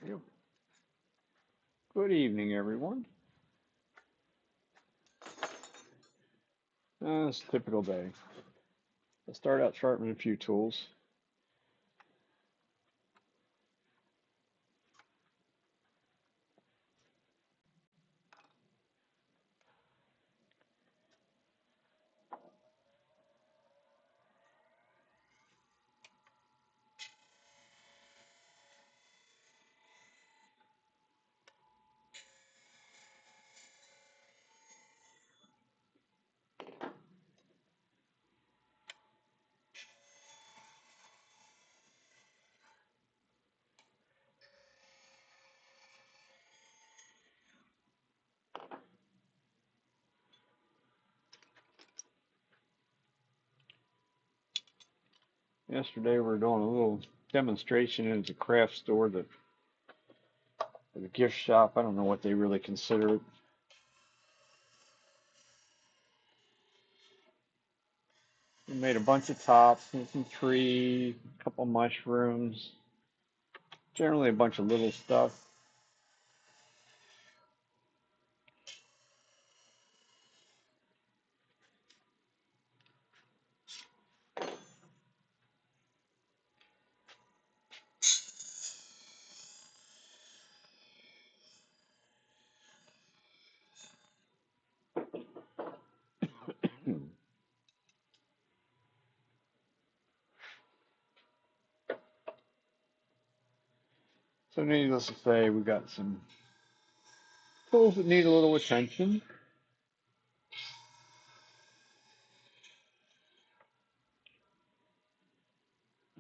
Yep. Good evening, everyone. It's a typical day. I start out sharpening a few tools. Yesterday we were doing a little demonstration at a craft store that at a gift shop. I don't know what they really consider it. We made a bunch of tops and some trees, a couple mushrooms, generally a bunch of little stuff. So needless to say, we got some tools that need a little attention.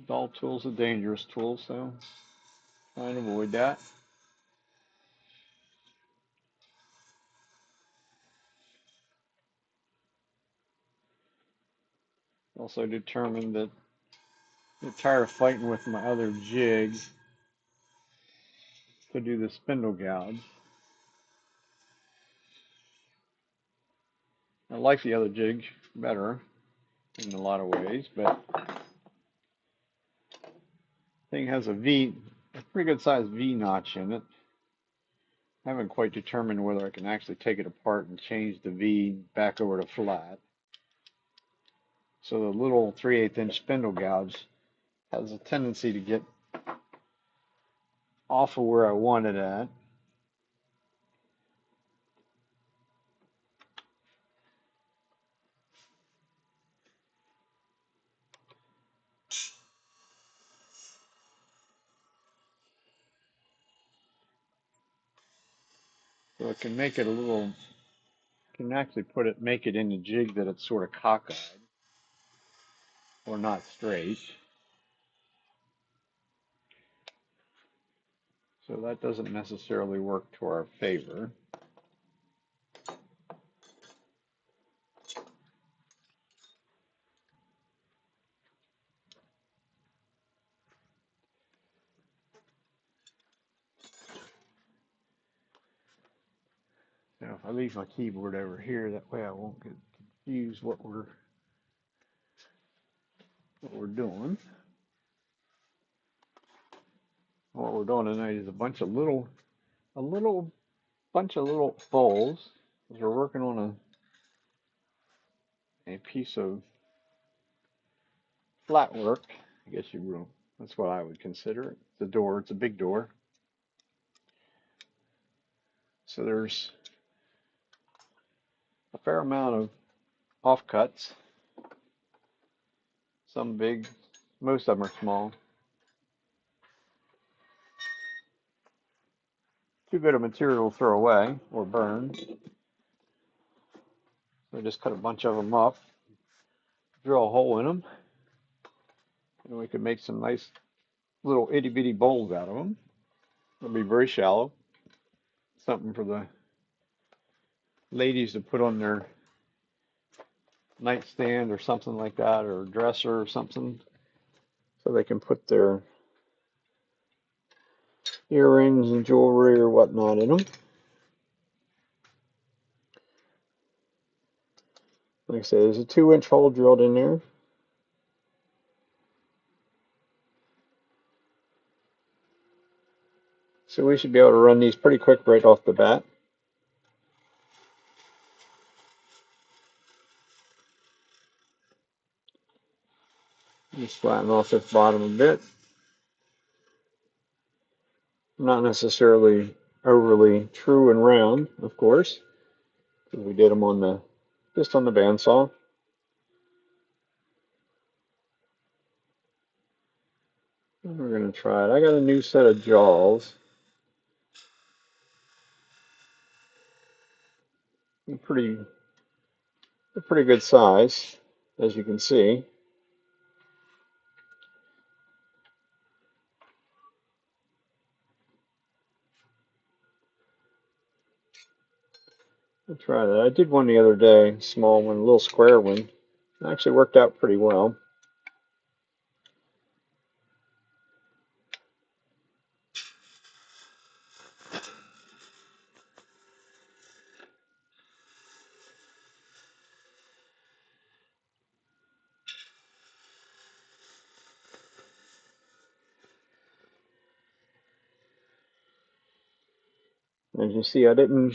Dull tools are dangerous tools, so trying to avoid that. Also determined that I'm tired of fighting with my other jig to do the spindle gouge. I like the other jig better in a lot of ways, but thing has a pretty good sized V notch in it. I haven't quite determined whether I can actually take it apart and change the V back over to flat. So the little 3/8 inch spindle gouge has a tendency to get off of where I want it at. So it can make it a little, can actually make it in a jig that it's sort of cockeyed or not straight. So that doesn't necessarily work to our favor. Now, if I leave my keyboard over here, that way I won't get confused what we're doing. What we're doing tonight is a little bunch of little bowls. We're working on a piece of flat work, I guess you will. That's what I would consider it. It's a door. It's a big door. So there's a fair amount of offcuts. Some big, most of them are small. Too good of material to throw away or burn. So I just cut a bunch of them up, drill a hole in them, and we can make some nice little itty bitty bowls out of them. They'll be very shallow. Something for the ladies to put on their nightstand or something like that, or dresser or something, so they can put their earrings and jewelry or whatnot in them. Like I say, there's a 2-inch hole drilled in there. So we should be able to run these pretty quick right off the bat. Just flatten off this bottom a bit. Not necessarily overly true and round, of course, because we did them on the just on the bandsaw. We're gonna try it. I got a new set of jaws. Pretty, a pretty good size, as you can see. I'll try that. I did one the other day, small one, a little square one. It actually worked out pretty well. As you see, I didn't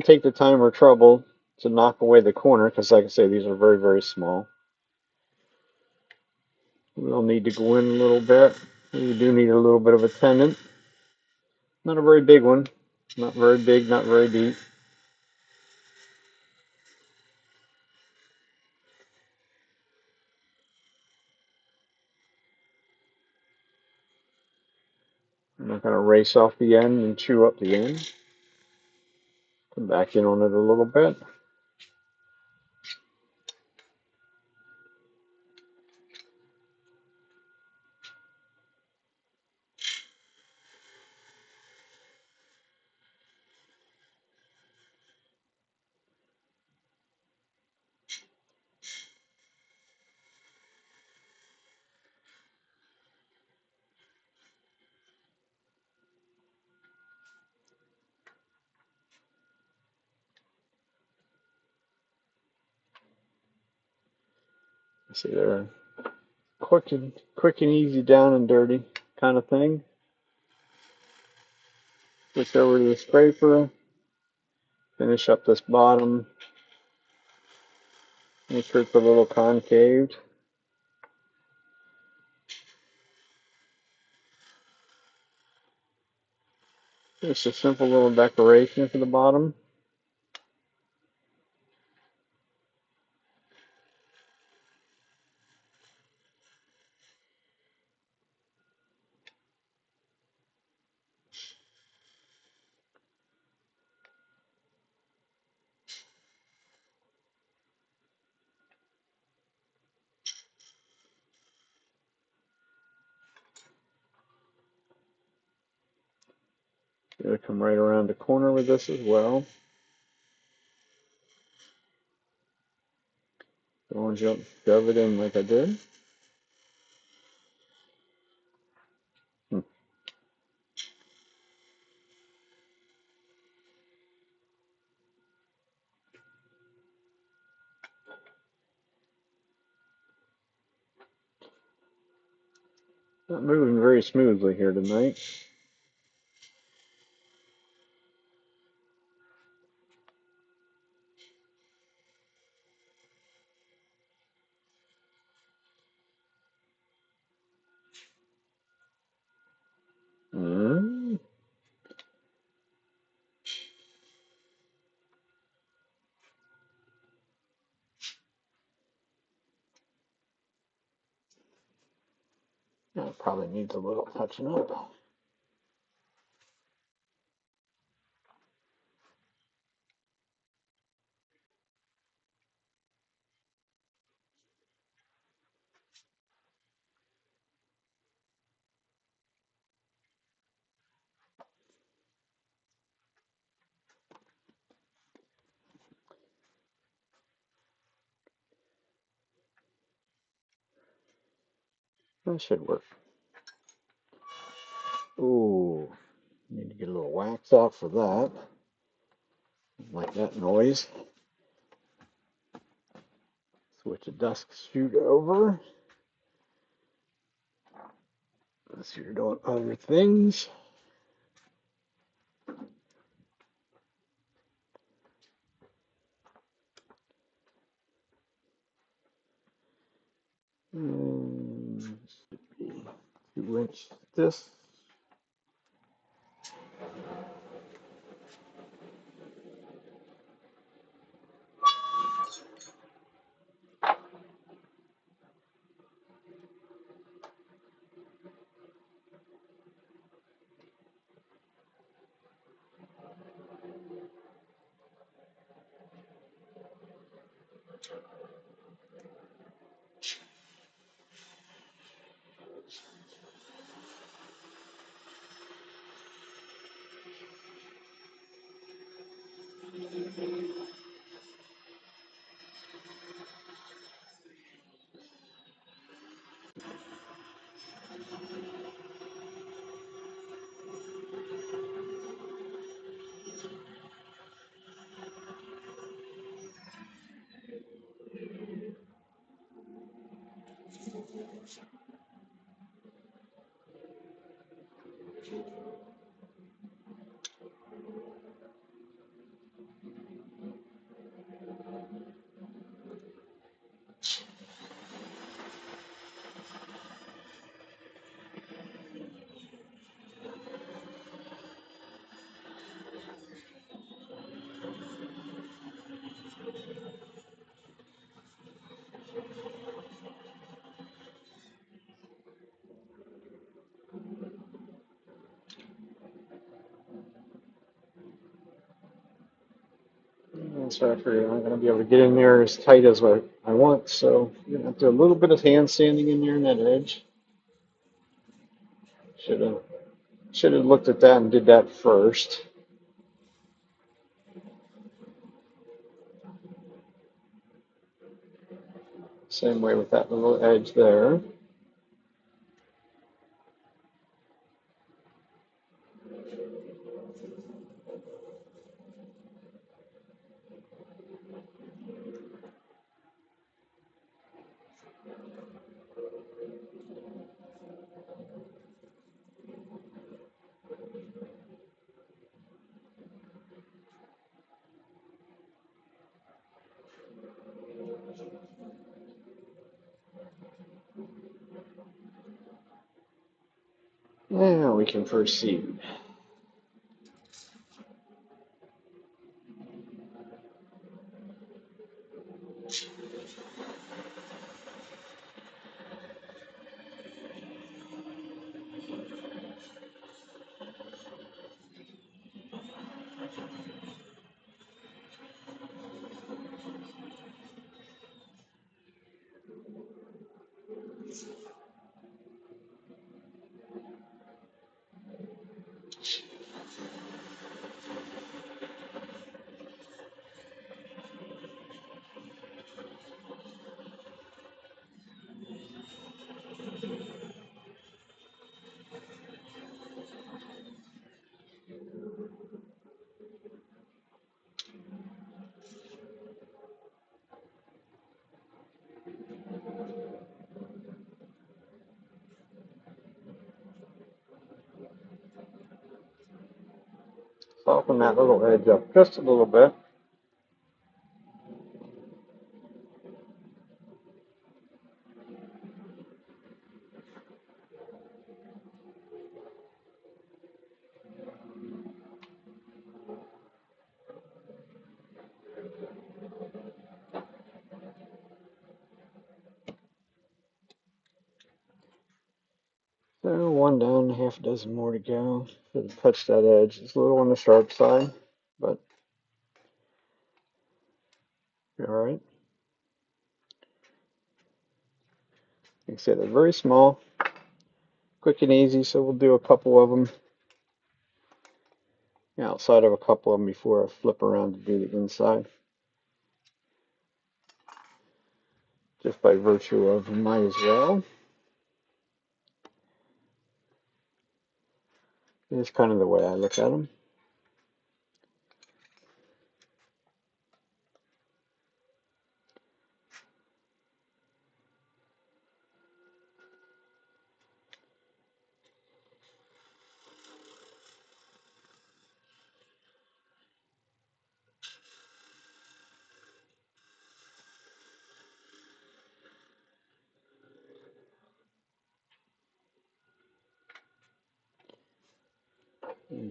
take the time or trouble to knock away the corner because, like I say, these are very, very small. We'll need to go in a little bit. We do need a little bit of a tendon. Not a very big one. Not very big, not very deep. I'm not going to race off the end and chew up the end. Come back in on it a little bit. See there, quick and easy, down and dirty kind of thing. Switch over to the scraper. Finish up this bottom. Make sure it's a little concaved. Just a simple little decoration for the bottom. Gonna come right around the corner with this as well. Don't shove it in like I did. Not moving very smoothly here tonight. Mm. That probably needs a little touching up. That should work. Ooh, need to get a little wax off for that. Like that noise. Switch the dust chute over. Unless you're doing other things. 2-inch this. So I figured I'm going to be able to get in there as tight as what I want. So I'm going to do a little bit of hand sanding in there in that edge. Should have looked at that and did that first. Same way with that little edge there. Now we can proceed. Soften that little edge up just a little bit. So one down, half a dozen more to go. Should have touched that edge. It's a little on the sharp side, but all right. Like I said, they're very small, quick and easy, so we'll do a couple of them. Outside of a couple of them before I flip around to do the inside. Just by virtue of might as well. It's kind of the way I look at them.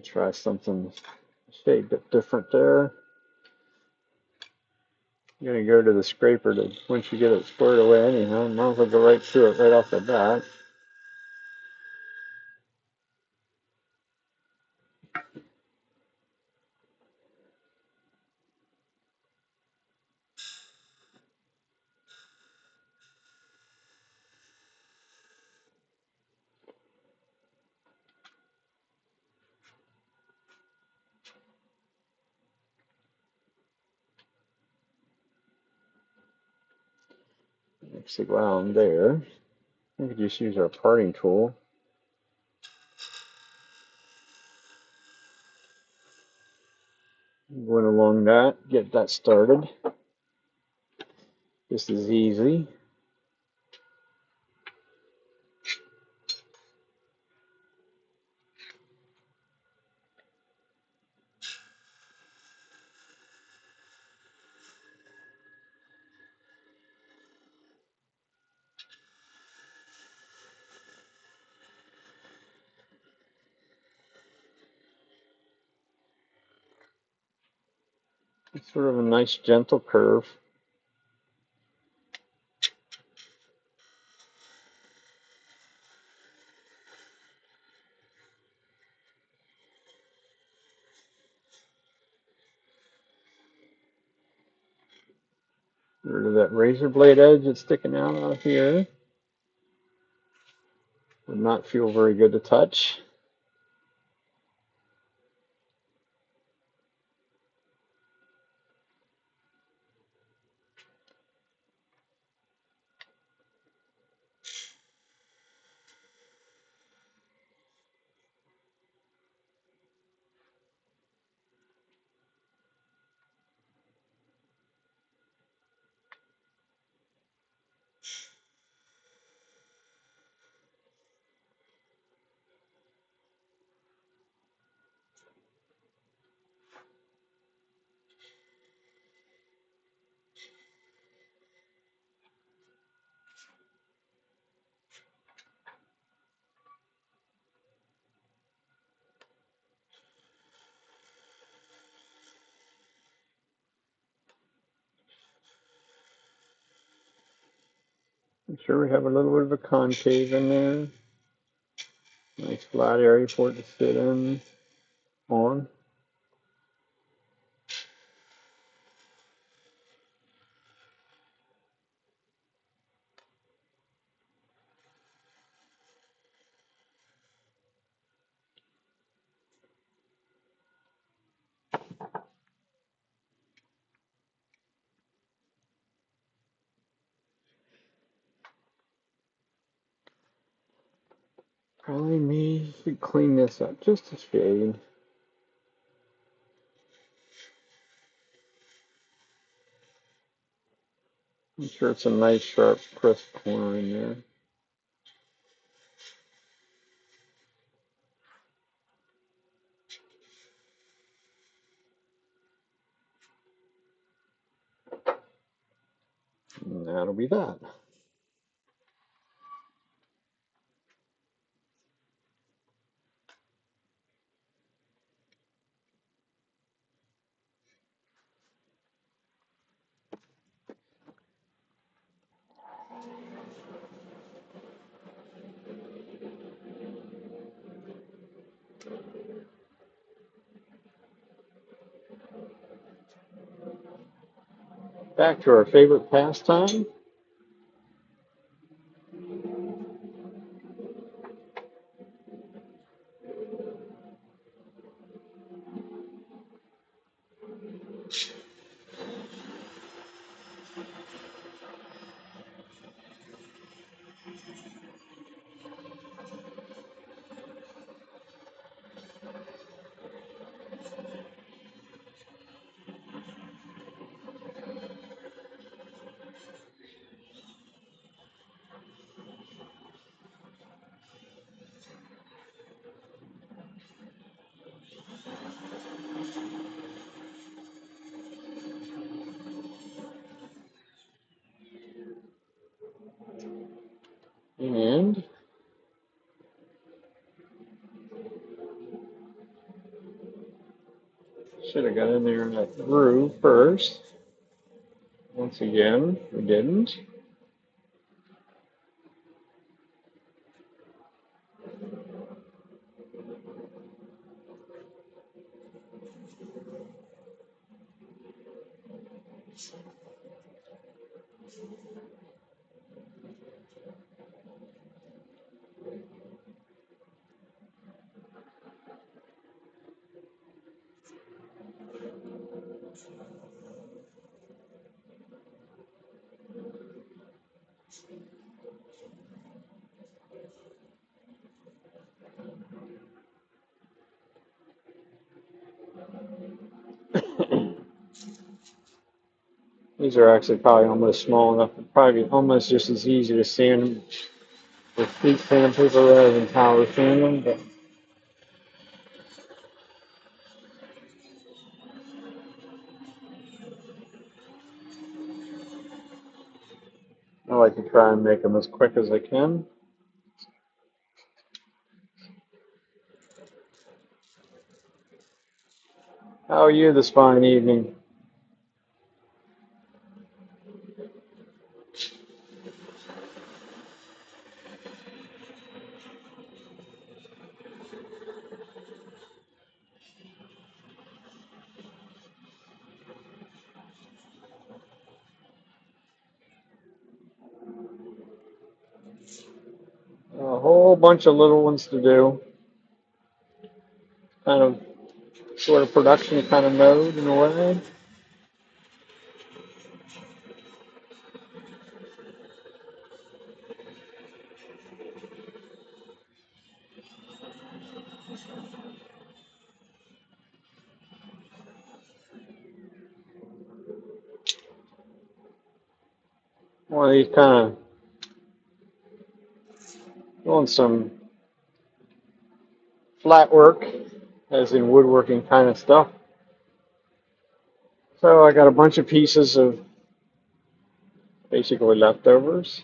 Try something a bit different there. You're going to go to the scraper to once you get it squared away anyhow. Might as well go right through it right off the bat. Actually, while I'm there, we could just use our parting tool. Going along that, get that started. This is easy. It's sort of a nice gentle curve. Get rid of that razor blade edge that's sticking out of here. Would not feel very good to touch. I'm sure we have a little bit of a concave in there. Nice flat area for it to sit in on. Probably me should clean this up just a shade. I'm sure it's a nice sharp crisp corner in there. And that'll be that. Back to our favorite pastime. And Should have got in there in that groove first. Once again, we didn't. These are actually probably almost small enough, probably almost just as easy to sand them with heat sandpaper rather than power sand them, but I like to try and make them as quick as I can. How are you this fine evening? A whole bunch of little ones to do. Kind of, sort of production kind of mode in a way. One of these kind of doing some flat work, as in woodworking kind of stuff. So I got a bunch of pieces of basically leftovers.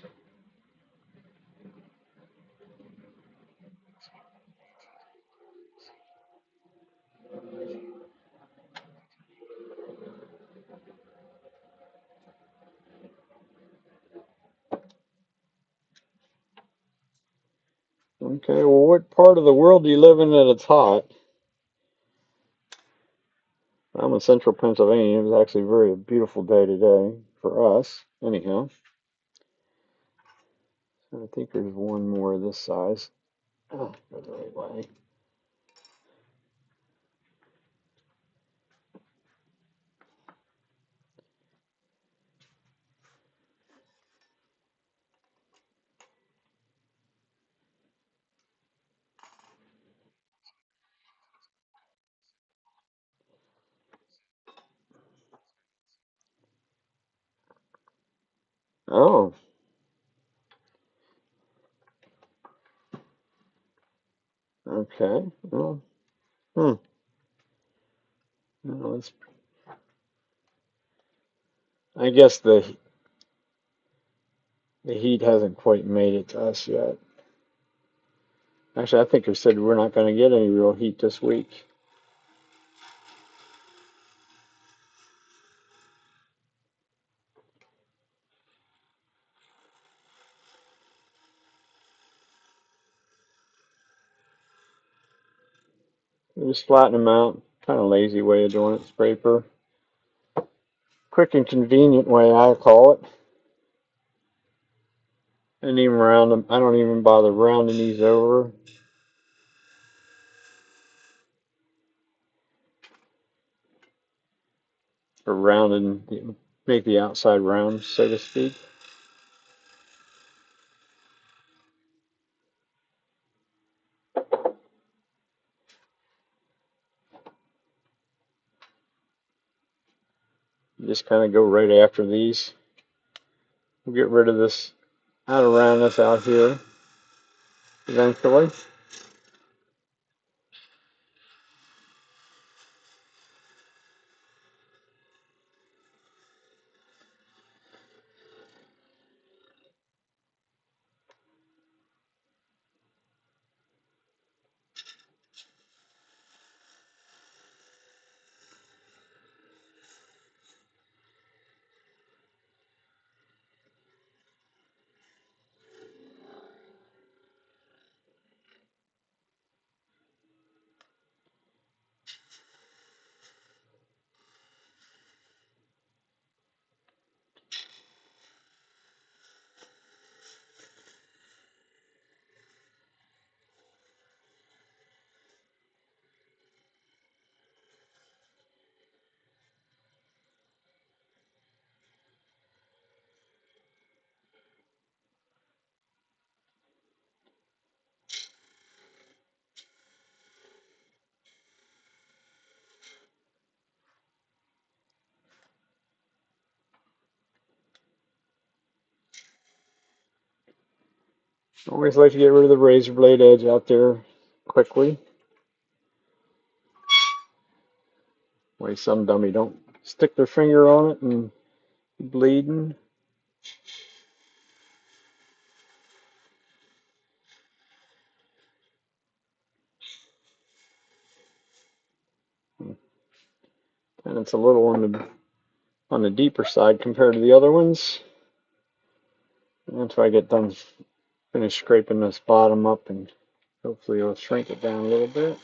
Okay, well, what part of the world do you live in that it's hot? I'm in central Pennsylvania. It was actually a very beautiful day today for us, anyhow. I think there's one more this size. Oh, go the right way. Oh, okay. Well, hmm. Well, I guess the heat hasn't quite made it to us yet. Actually, I think they said we're not going to get any real heat this week. Just flatten them out. Kind of lazy way of doing it, scraper. Quick and convenient way, I call it. And even round them. I don't even bother rounding these over. Or rounding, make the outside round, so to speak. Just kind of go right after these. We'll get rid of this out of roundness out here eventually. Always like to get rid of the razor blade edge out there quickly. Way some dummy don't stick their finger on it and bleeding. And it's a little on the deeper side compared to the other ones. Until I get done finish scraping this bottom up, and hopefully it'll shrink it down a little bit.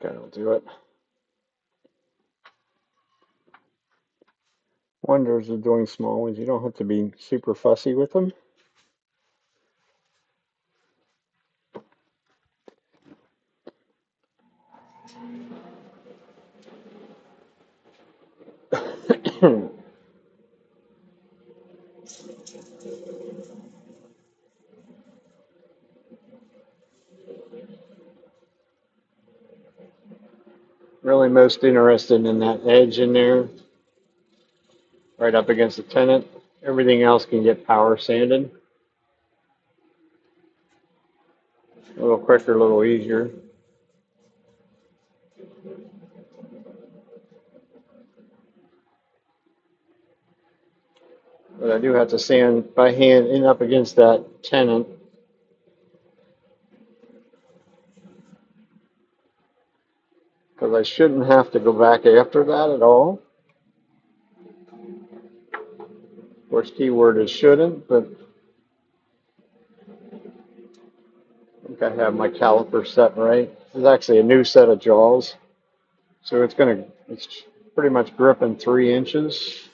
That'll do it. Wonders of doing small ones, you don't have to be super fussy with them. Really most interested in that edge in there, right up against the tenon. Everything else can get power sanded. A little quicker, a little easier. But I do have to sand by hand in up against that tenon. Because I shouldn't have to go back after that at all. Of course, keyword is shouldn't, but I think I have my caliper set right. This is actually a new set of jaws. So it's pretty much gripping 3 inches.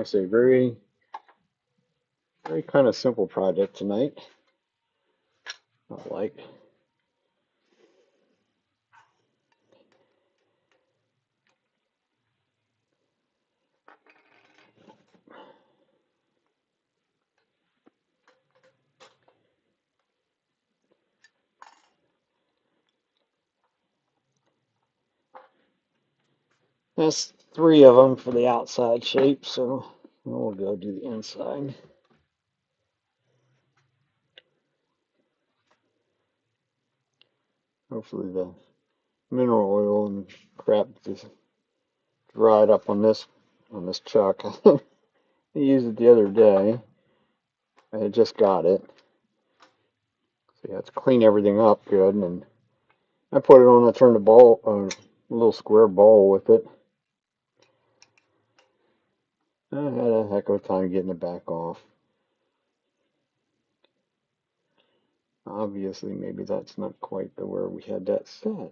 I say, very, very kind of simple project tonight. I like. That's 3 of them for the outside shape, so we'll go do the inside. Hopefully the mineral oil and crap just dried up on this chuck. I used it the other day. I had just got it. So you have to clean everything up good, and I put it on. I turned a ball, a little square bowl with it. I had a heck of a time getting it back off. Obviously, maybe that's not quite the where we had that set.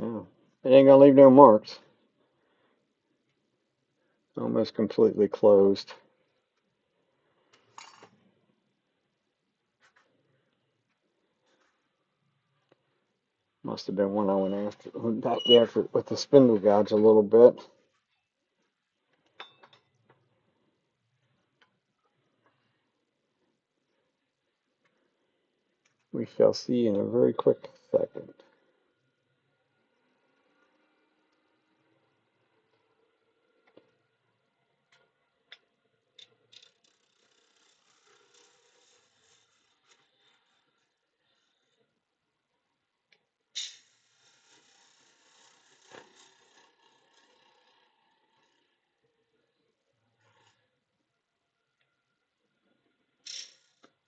Yeah, it ain't gonna leave no marks. Almost completely closed. Must have been when I went back after with the spindle gouge a little bit. We shall see in a very quick second.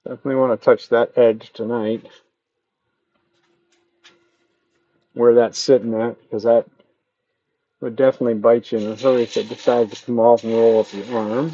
Definitely want to touch that edge tonight, where that's sitting at, because that would definitely bite you in a hurry if it decides to come off and roll up your arm.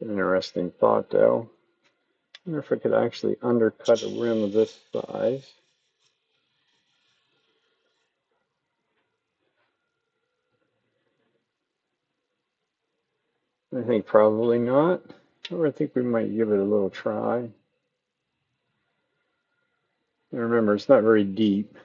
Interesting thought, though. I wonder if I could actually undercut a rim of this size. I think probably not. Or I think we might give it a little try. And remember, it's not very deep.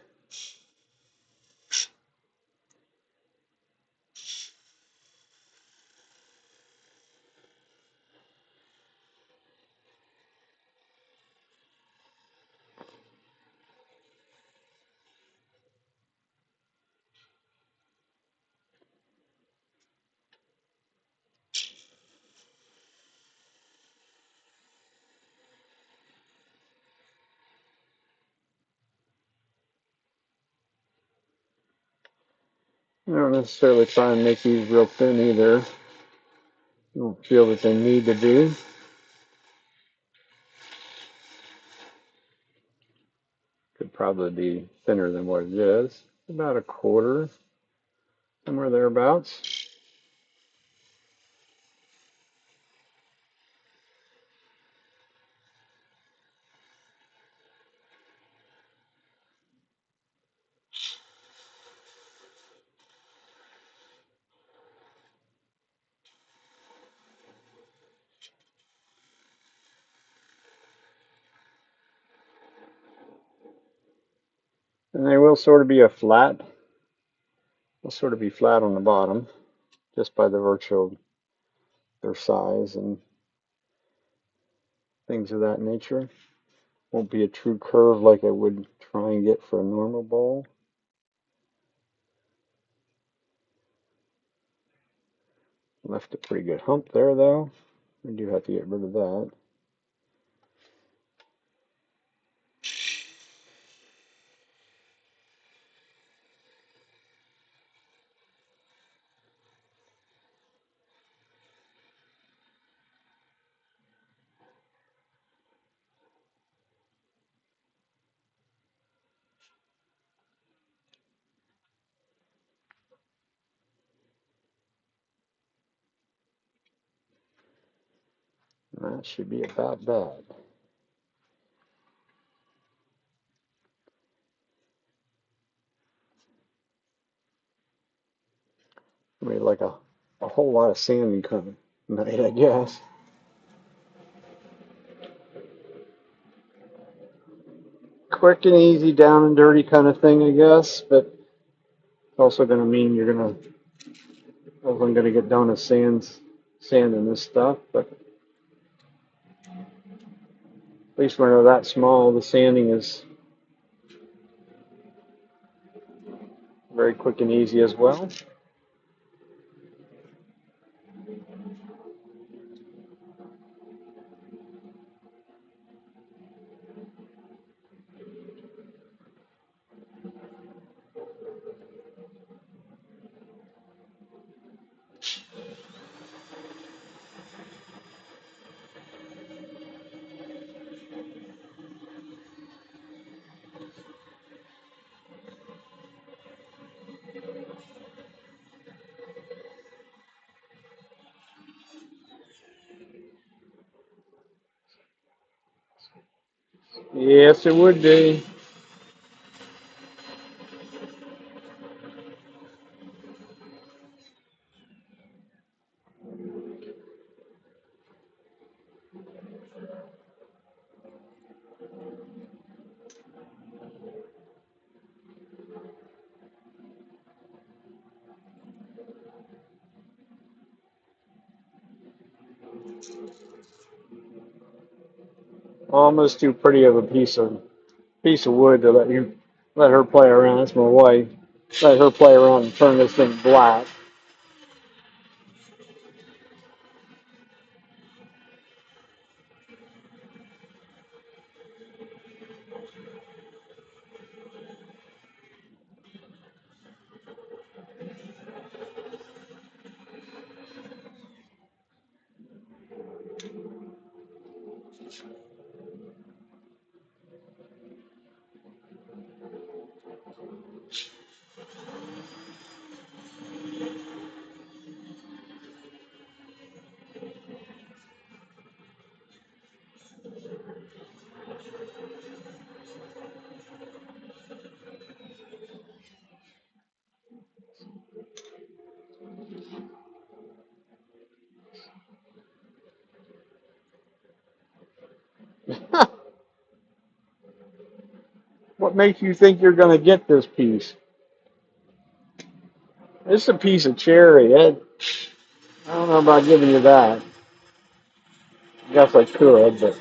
I don't necessarily try and make these real thin either. I don't feel that they need to be. Could probably be thinner than what it is. About a quarter, somewhere thereabouts. And they will sort of be they'll sort of be flat on the bottom, just by the virtue of their size and things of that nature. Won't be a true curve like I would try and get for a normal bowl. Left a pretty good hump there, though. We do have to get rid of that. That should be about bad. Made like a whole lot of sanding coming tonight, I guess. Quick and easy, down and dirty kind of thing, I guess. But it's also going to mean you're going to, I'm going to get done with sanding this stuff. But at least when they're that small, the sanding is very quick and easy as well. Yes, it would be. Almost too pretty of a piece of wood to let her play around. That's my wife. Let her play around and turn this thing black. What makes you think you're going to get this piece? This is a piece of cherry. I don't know about giving you that. I guess I could, but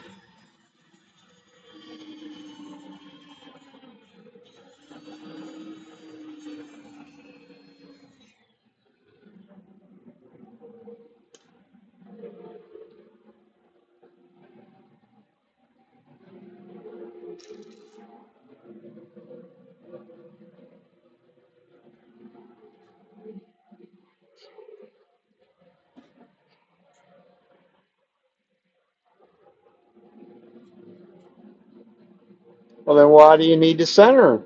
well, then why do you need to center?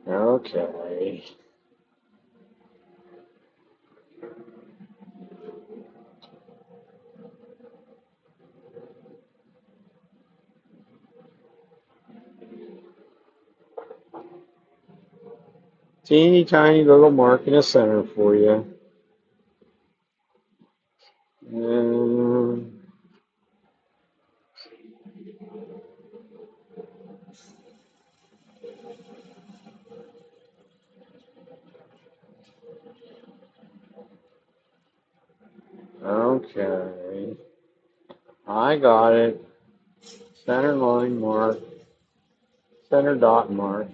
Okay. Teeny tiny little mark in the center for you. Um, okay. I got it. Center line mark. Center dot mark.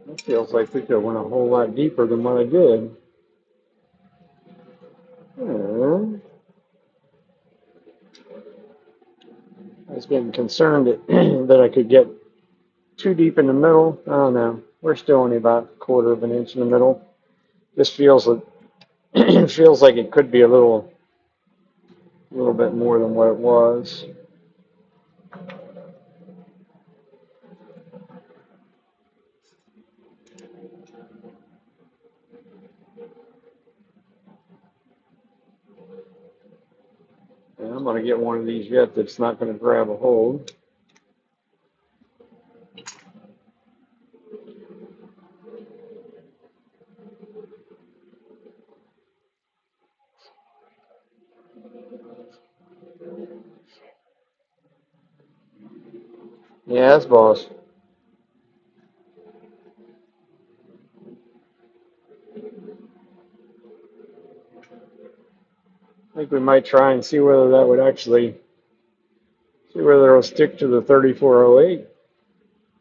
It feels like we could have went a whole lot deeper than what I did. I getting concerned that I could get too deep in the middle. I don't know. We're still only about a quarter of an inch in the middle. This feels it feels like it could be a little bit more than what it was. And I'm gonna get one of these yet that's not gonna grab a hold. Yes, boss. I think we might try and see whether that would actually see whether it'll stick to the 3408.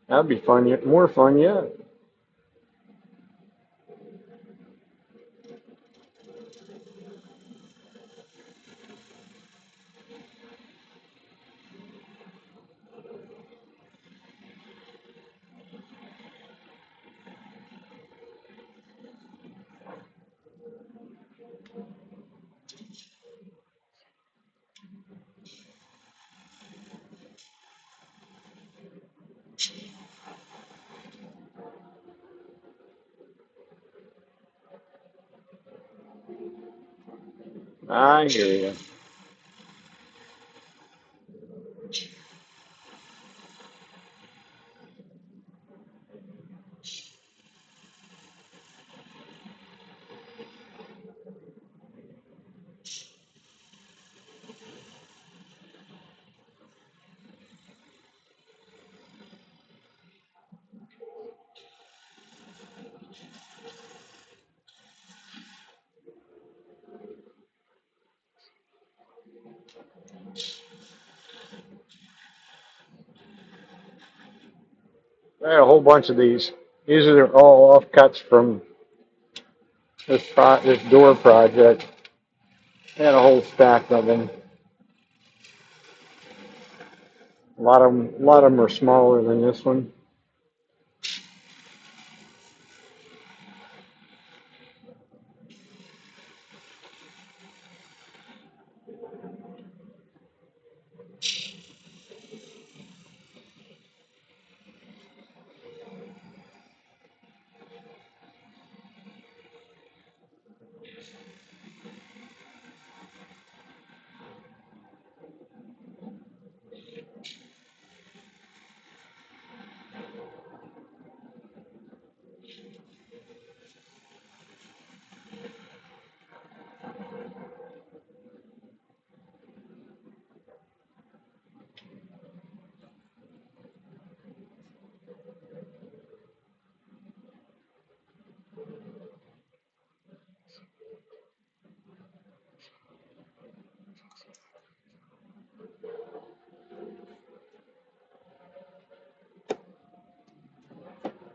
That'd be fun yet, more fun yet. I hear you. I had a whole bunch of these. These are all offcuts from this door project. I had a whole stack of them. A lot of them are smaller than this one.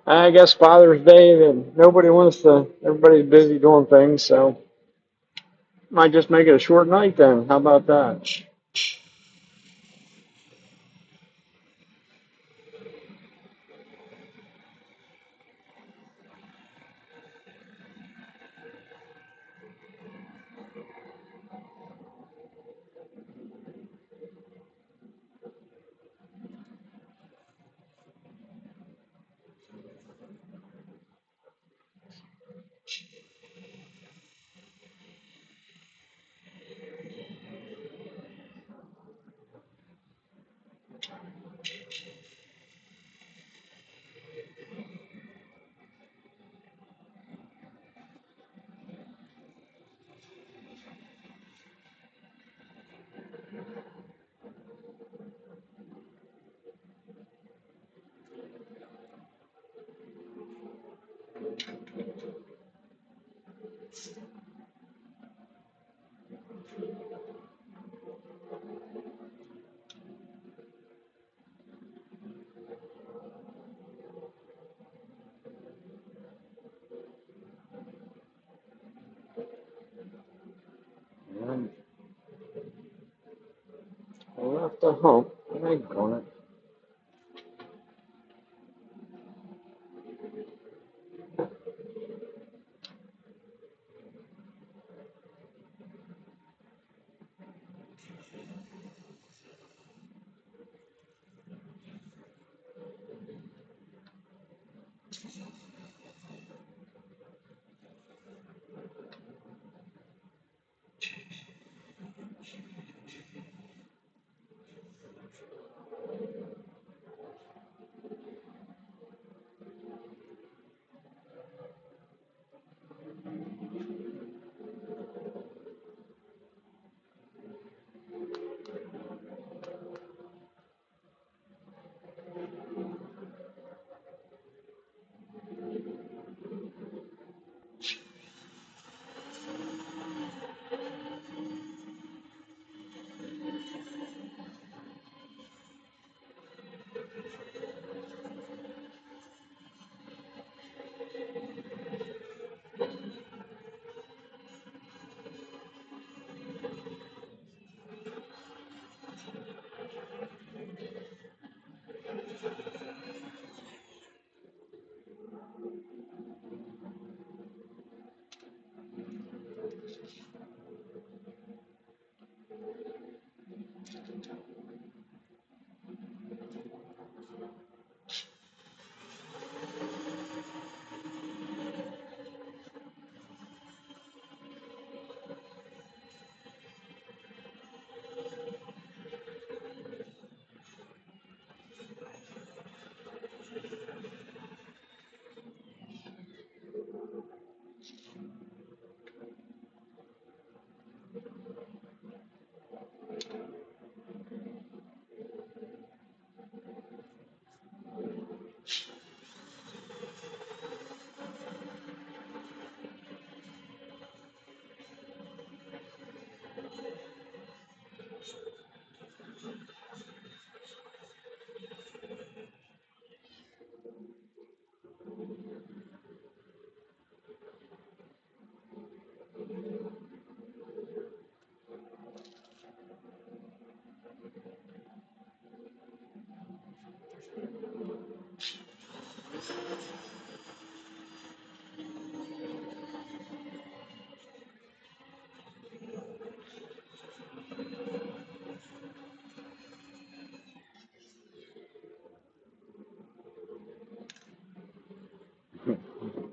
I guess Father's Day, that nobody wants to. Everybody's busy doing things, so might just make it a short night then. How about that? I left a hump. I leg on it.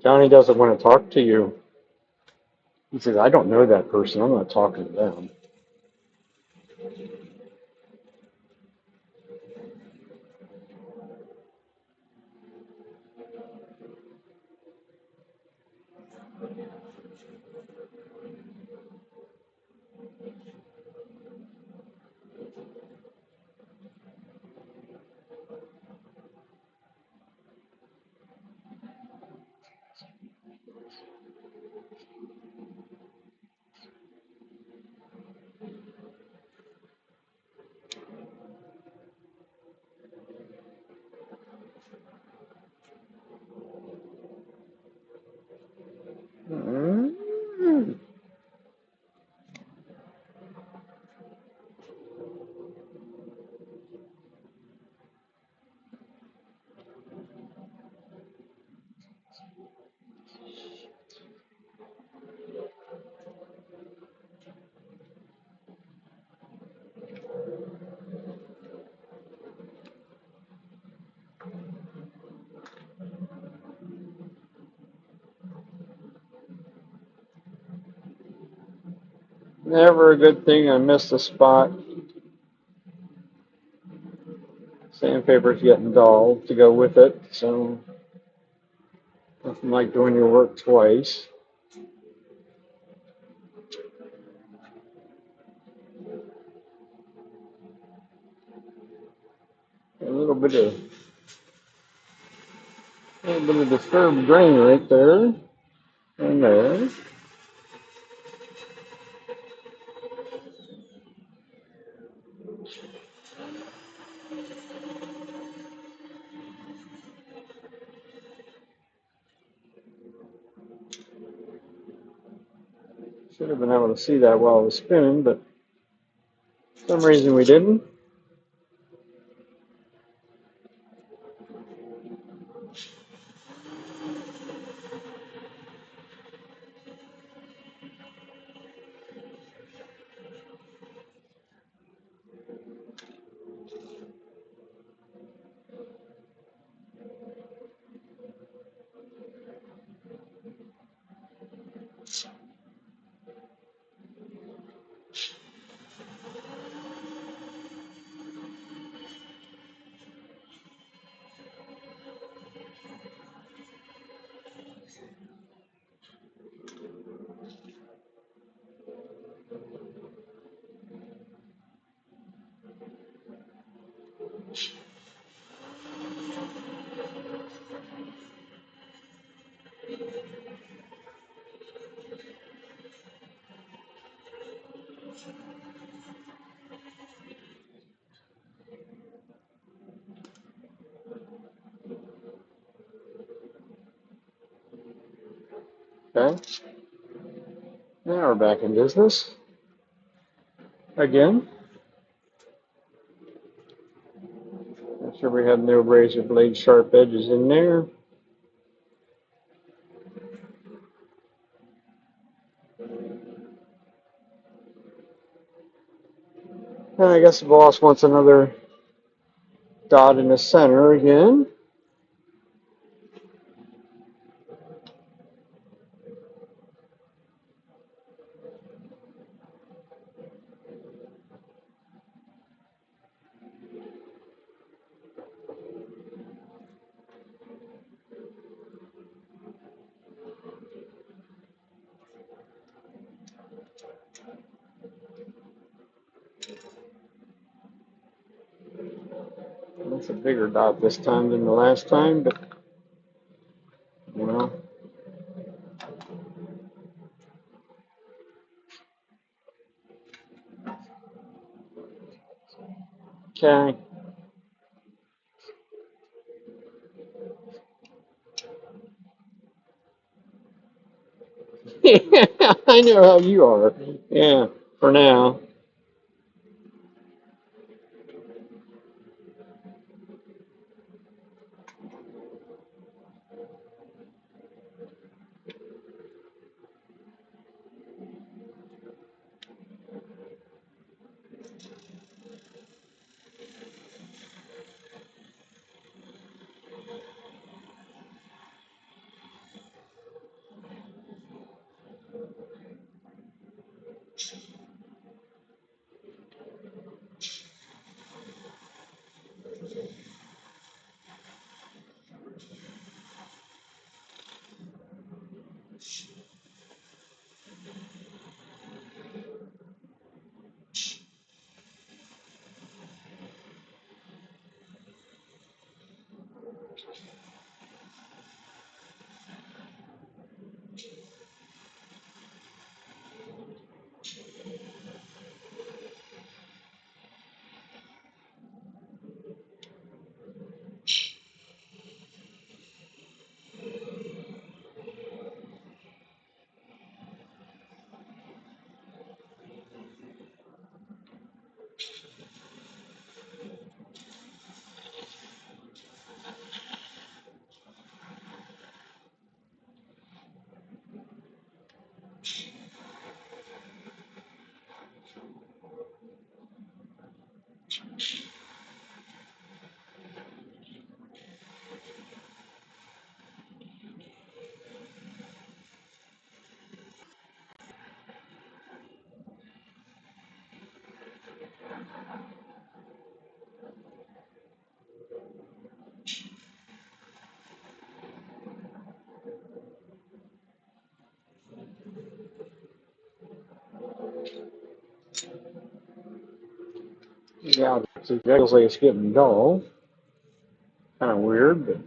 Johnny doesn't want to talk to you. He says, I don't know that person. I'm not talking to them. Mm. Never a good thing I missed a spot. Sandpaper's getting dull to go with it, so nothing like doing your work twice. A little bit of disturbed grain right there and there. Should have been able to see that while it was spinning, but for some reason we didn't. Okay, now we're back in business again. Make sure we have no razor blade sharp edges in there. And I guess the boss wants another dot in the center again. That's a bigger dot this time than the last time, but well, okay. I know how you are. Yeah, for now. Yeah, it feels like it's getting dull. Kind of weird, but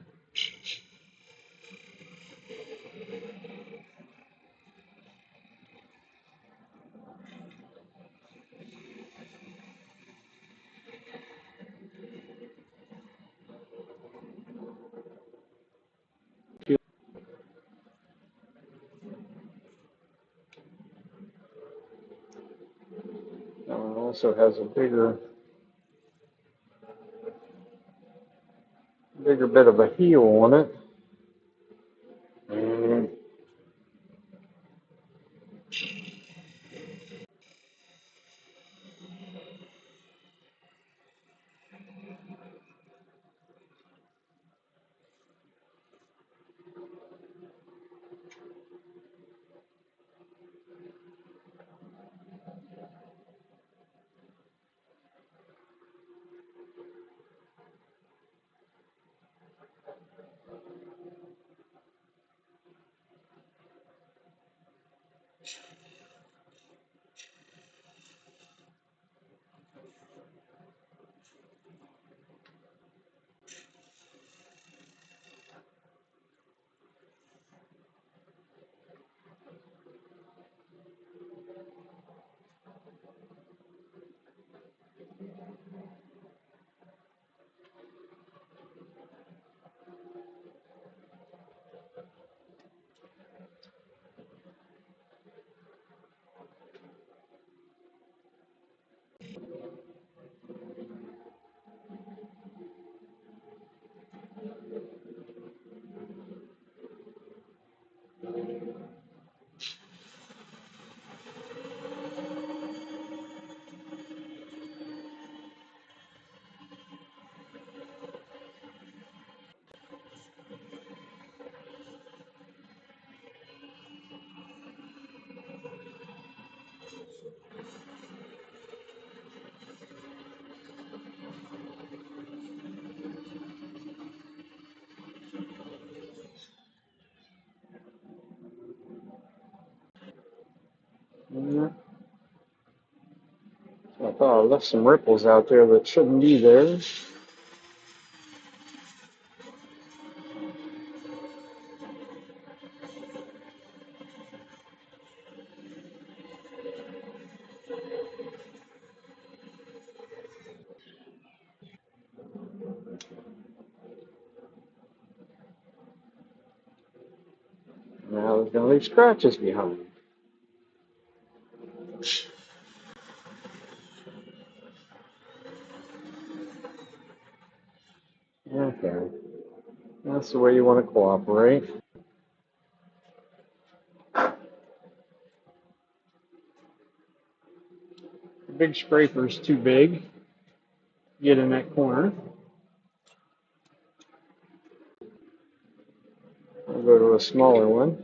it also has a bigger bit of a heel on it. And Oh, I left some ripples out there that shouldn't be there. Now there's going to leave scratches behind. Okay, that's the way you want to cooperate. The big scraper is too big. Get in that corner. I'll go to a smaller one.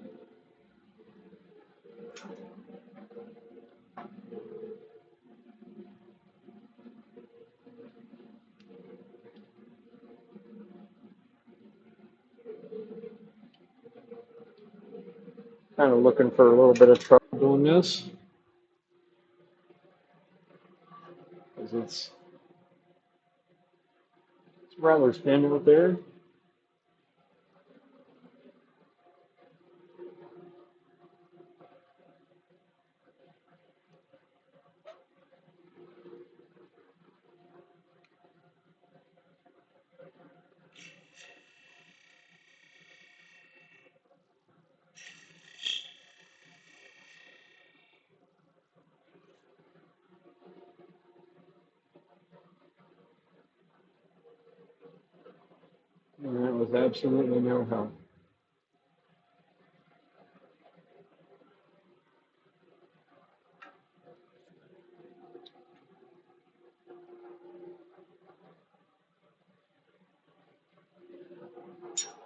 Kind of looking for a little bit of trouble doing this, because it's rather thin out there. And that was absolutely no help.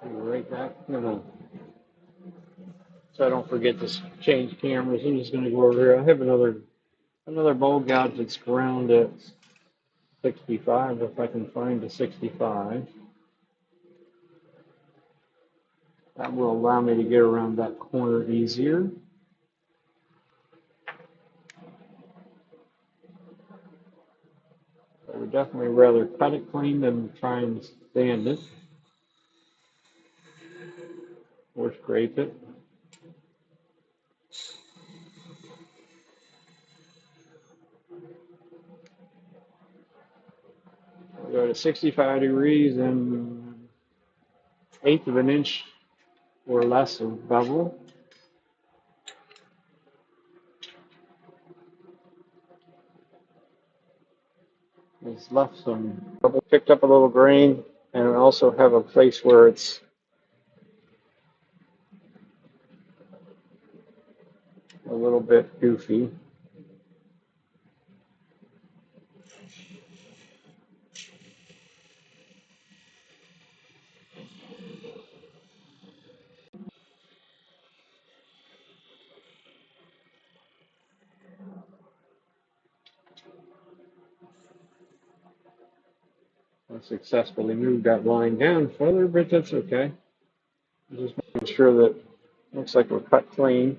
Right back. No. So I don't forget to change cameras. I'm just going to go over here. I have another bowl gouge that's ground at 65. If I can find a 65, that will allow me to get around that corner easier. I would definitely rather cut it clean than try and sand it or scrape it. I'll go to 65 degrees and 1/8 of an inch or less of bevel. It's left some bevel, picked up a little grain, and I also have a place where it's a little bit goofy. I successfully moved that line down further, but that's okay. Just making sure that it looks like we're cut clean.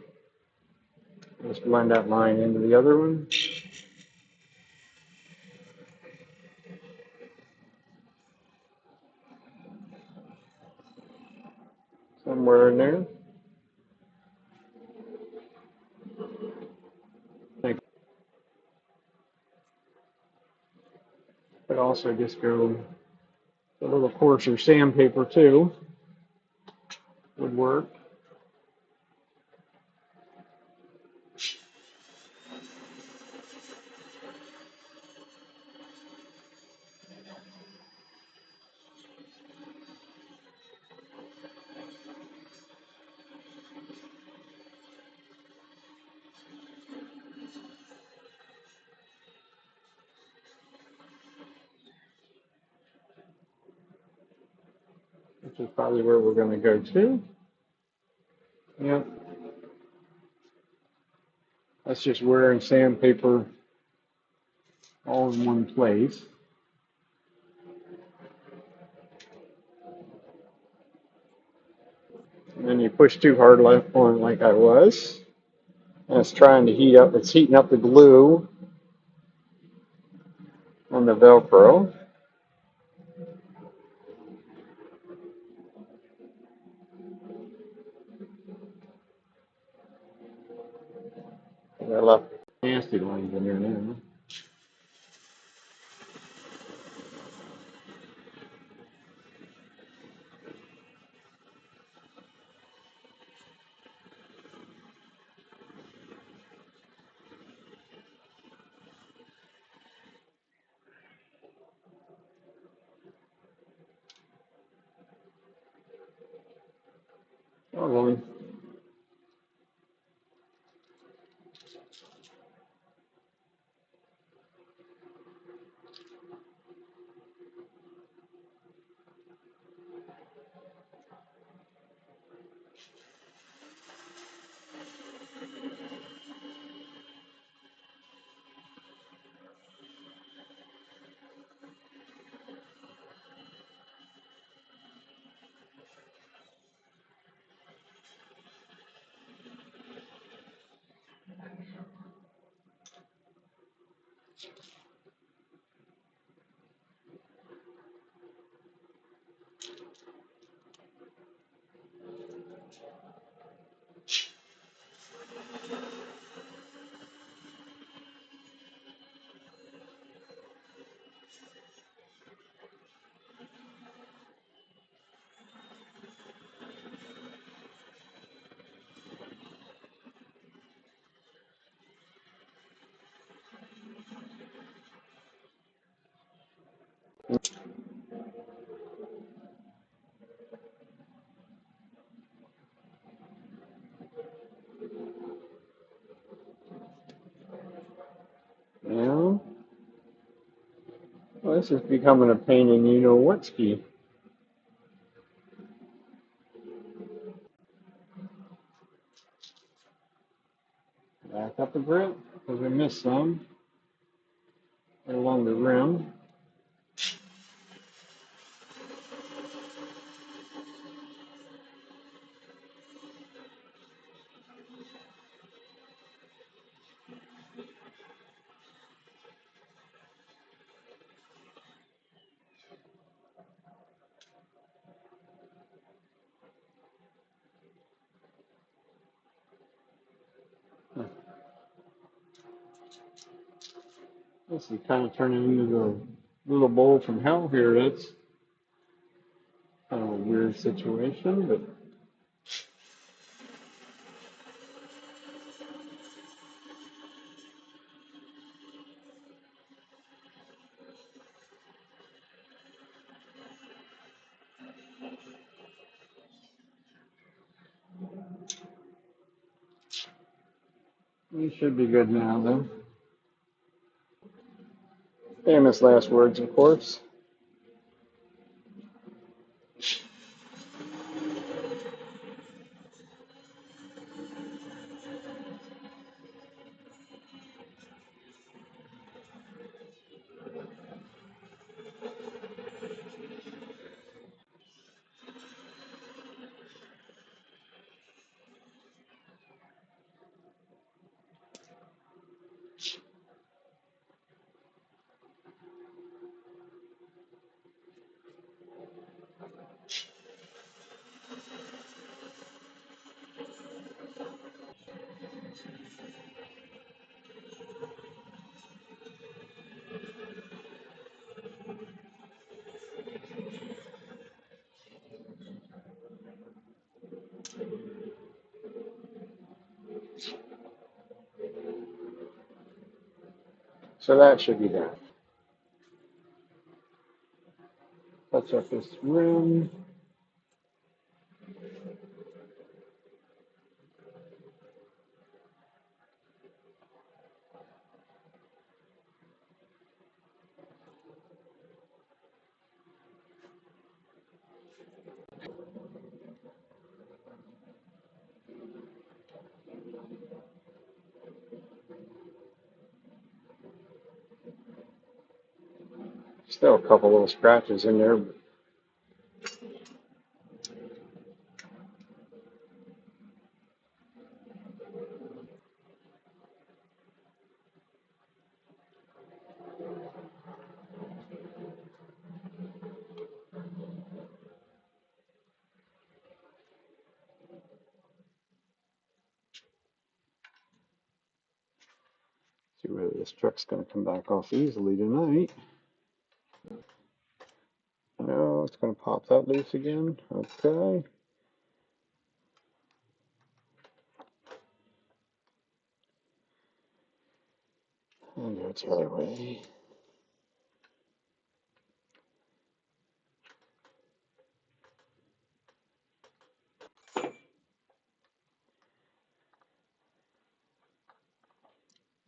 Just blend that line into the other one. Somewhere in there. But also just go a little coarser sandpaper too would work. Which is probably where we're going to go to. Yep. That's just wearing sandpaper all in one place. And then you push too hard left on like I was. And it's trying to heat up. It's heating up the glue. on the Velcro. I left nasty lines in there now. Oh, well. Now, well, this is becoming a pain in you know what ski. Back up a bit because we missed some along the rim. This is kind of turning into the little bowl from hell here. That's kind of a weird situation, but we should be good now, though. Famous last words, of course. So that should be done. Touch up this rim. Still a couple little scratches in there. See whether this truck's going to come back off easily tonight. No, it's going to pop that loose again. Okay. And go the other way.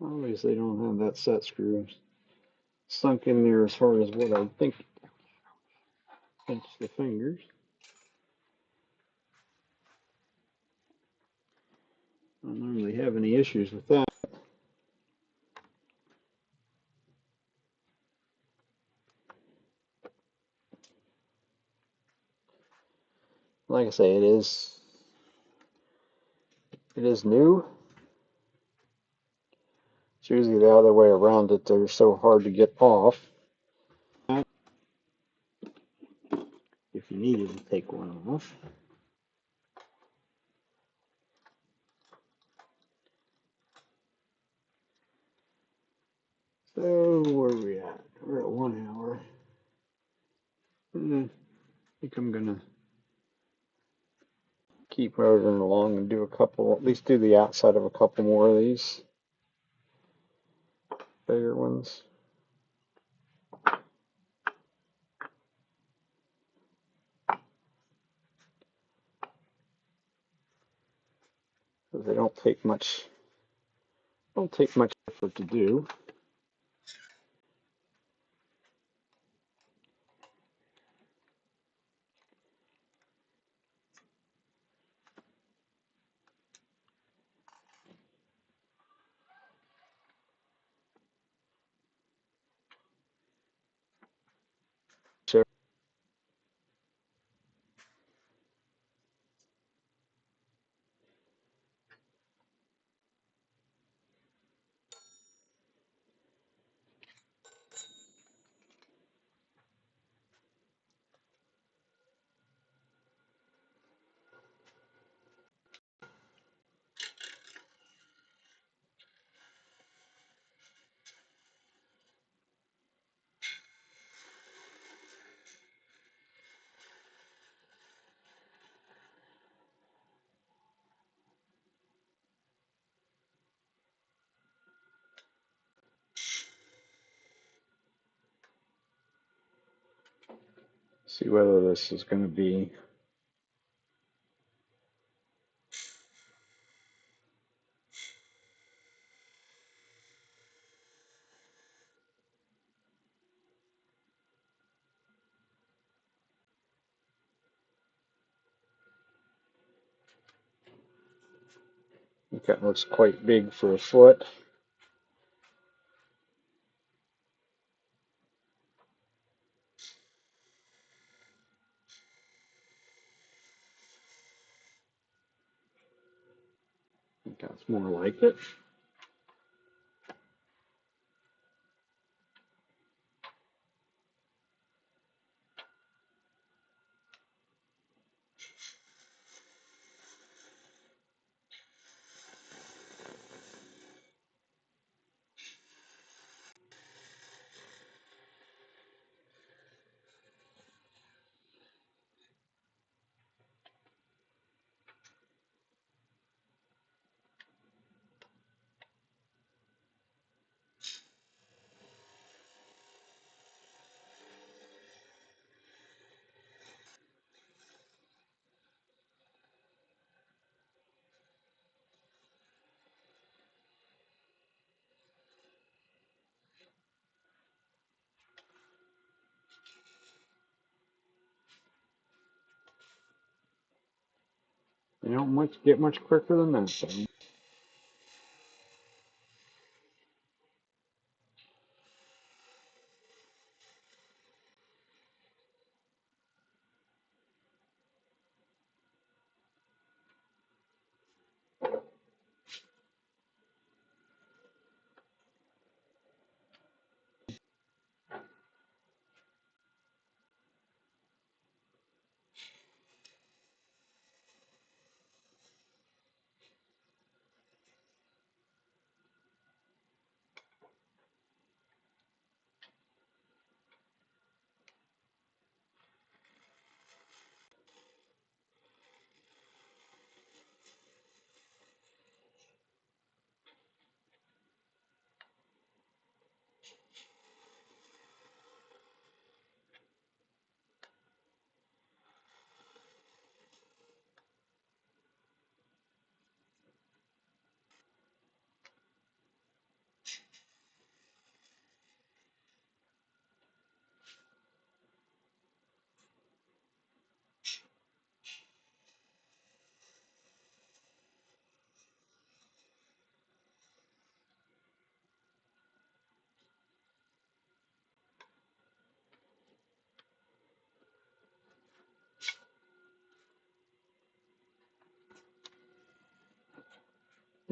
Obviously, don't have that set screw sunk in there as far as what I think. Pinch the fingers. I don't normally have any issues with that. Like I say, it is new. It's usually the other way around that they're so hard to get off. If you needed to take one off. So where are we at? We're at 1 hour. I think I'm gonna keep motoring along and do a couple, at least do the outside of a couple more of these bigger ones. Because they don't take much effort to do. So see whether this is going to be. I think that looks quite big for a foot. I think that's more like it. You don't get much quicker than that, though.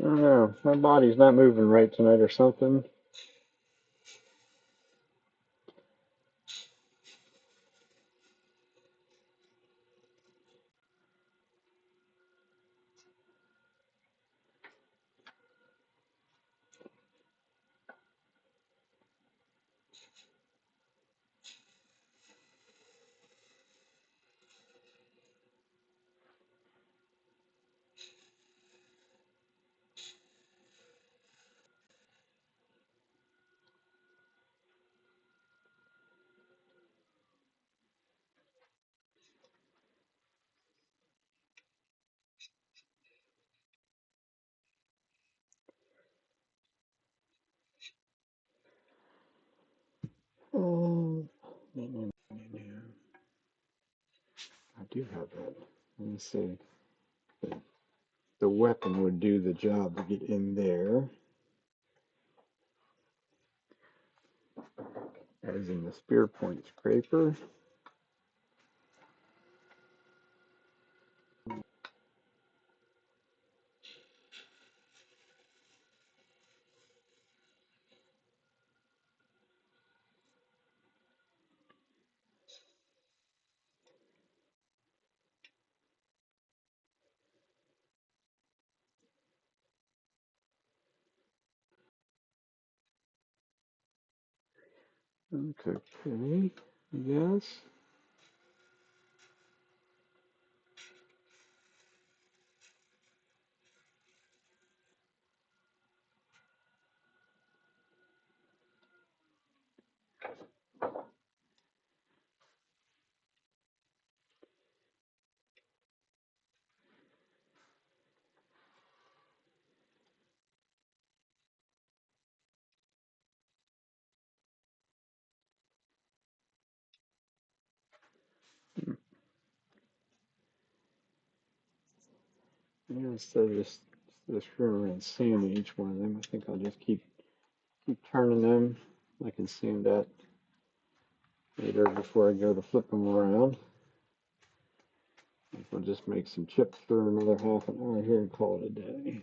don't know. My body's not moving right tonight or something. Um, I do have that. Let me see. The weapon would do the job to get in there, as in the spear point scraper. Okay, yes. Yeah, instead of just screwing around sanding each one of them, I think I'll just keep turning them. I can sand that later before I go to flip them around. We'll just make some chips for another half an hour here and call it a day.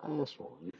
Last one.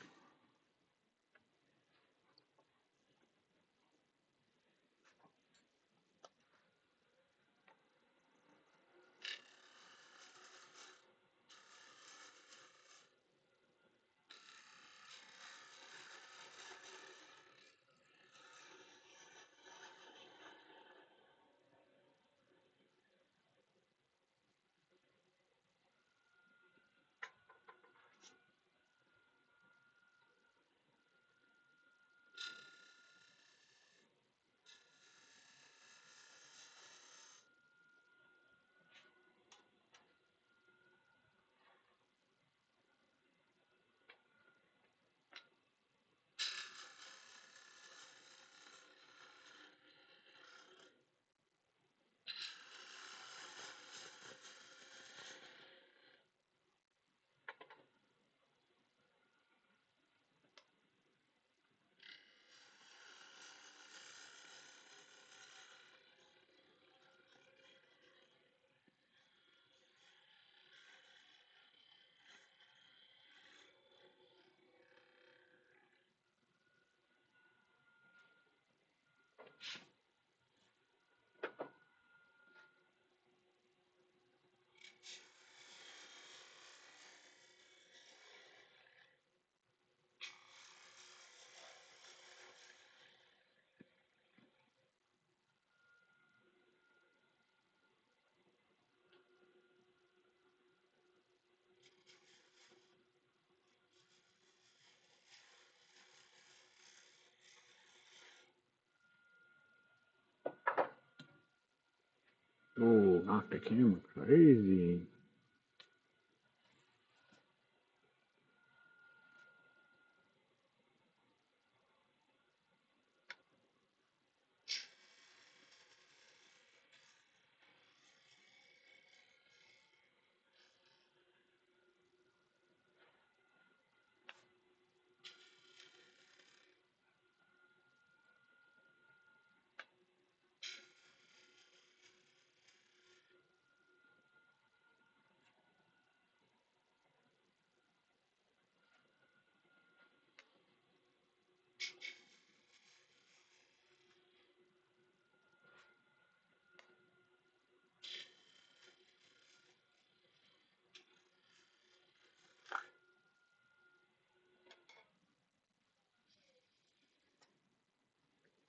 Oh, knocked the camera crazy.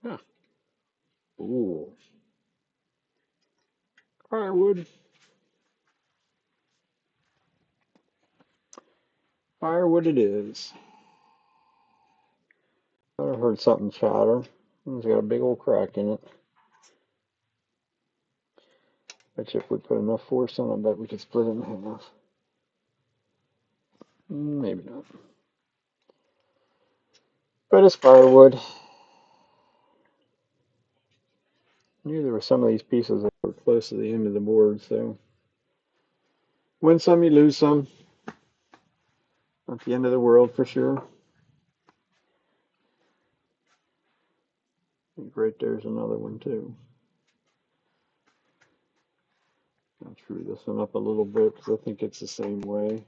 Huh. Ooh. Firewood. Firewood it is. I heard something chatter. It's got a big old crack in it. Bet you if we put enough force on it, I bet we could split it in half. Maybe not. But it's firewood. I knew there were some of these pieces that were close to the end of the board, so win some, you lose some. Not the end of the world for sure. I think right there's another one too. I'll screw this one up a little bit because I think it's the same way.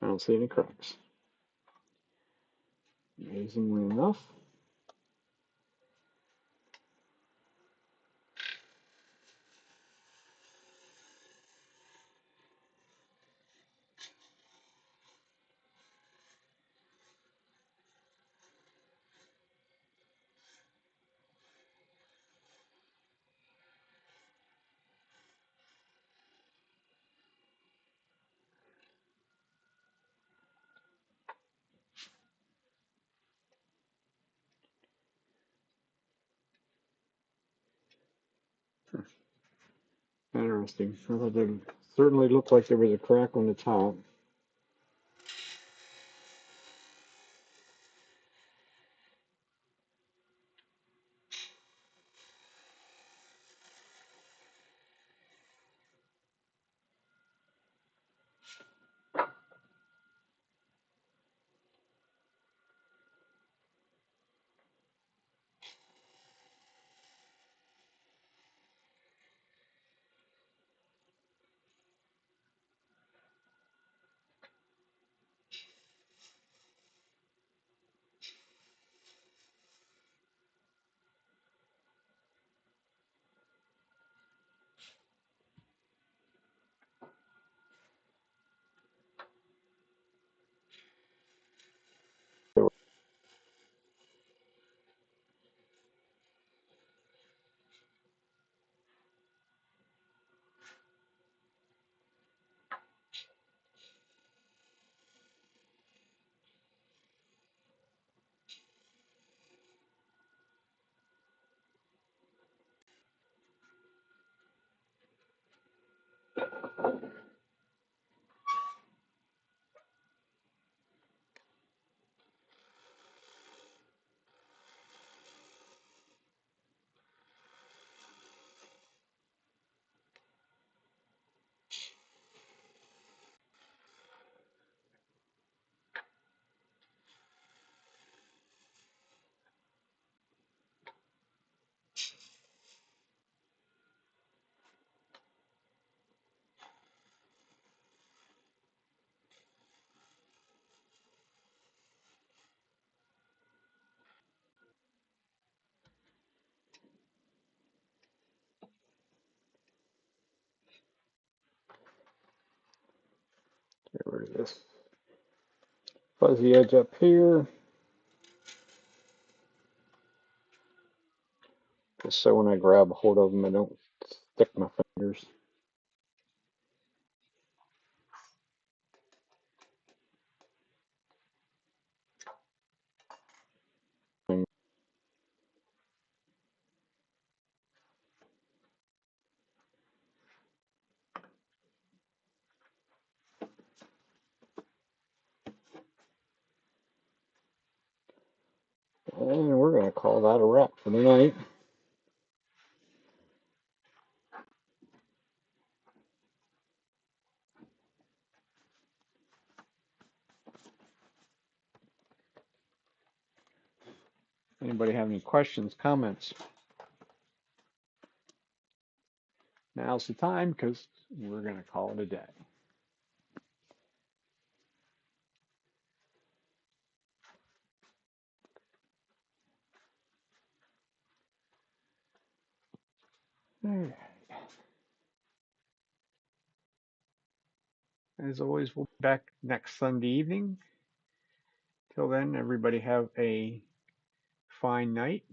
I don't see any cracks. Amazingly enough. Interesting. I thought it certainly looked like there was a crack on the top. Get rid of this fuzzy edge up here, just so when I grab a hold of them, I don't stick my fingers. And we're going to call that a wrap for the night. Anybody have any questions, comments? Now's the time because we're going to call it a day. All right. As always, we'll be back next Sunday evening. Till then, everybody have a fine night.